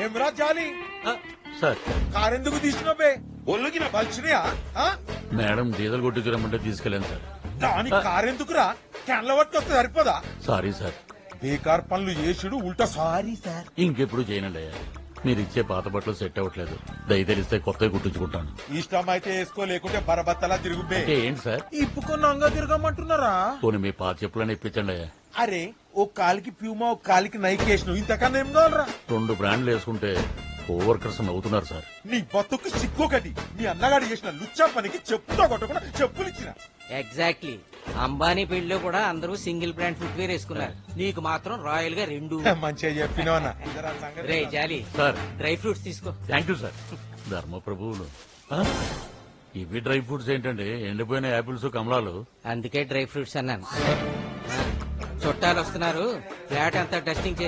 ఏమ్రా జాలి సార్ కారెందుకు తీసినవే ఒళ్ళుకి నా బలిచినయా మేడం డీజిల్ కొట్టుకురమ్మంటే తీసుకెళ్ళాను సార్. దాని కారెందుకురా క్యాన్ల పట్టుకొస్తే సరిపోదా సారీ సార్, బేకార్ పనులు చేసుడు ఉల్టా సారీ సార్. ఇంకెప్పుడు చేయనండి. మీరు ఇచ్చే పాత బట్టలు సెట్ అవ్వట్లేదు, దయ తెలిస్తే కొత్తవి కుట్టించుకుంటాను. ఇష్టం అయితే వేసుకో, లేకుంటే బరబత్తలా తిరుగుబే. అంటే ఏంటి సార్? ఇప్పుకొని అంగా తిరగమంటున్నారా? పోనీ మీ పాత చెప్పులని ఇప్పించండి. అరే ఓ కాలికి ప్యూమా ఓ కాలికి నైక్ వేసినావు, ఇంతకన్నా ఏం కావాలరా? 2 బ్రాండ్లు వేసుకుంటే కోవర్కర్స్ నవ్వుతున్నారు సార్. నీ బతుకు సిక్కోకటి మీ అన్నగాడు చేసిన లుచ్చా పనికి చెప్పుతో కొట్టకుండా చెప్పులు ఇచ్చిన. ఎగ్జాక్ట్లీ. అంబానీ పెళ్లిలో కూడా అందరూ సింగిల్ బ్రాండ్ ఫుట్వేర్ వేసుకున్నారు, నీకు మాత్రం రాయల్ గా 2. మంచిగా చెప్పినవన్నా. రే జాలి సార్ డ్రై ఫ్రూట్స్ తీసుకో. Thank you sir. ధర్మ ప్రభువులు ఇవి డ్రై ఫ్రూట్స్ ఏంటండి? ఎండిపోయిన యాపిల్స్ కమలాలు. అందుకే డ్రై ఫ్రూట్స్ అన్నాను. చుట్టాలు వస్తున్నారు, ఫ్లాట్ అంతా డస్టింగ్ చేసి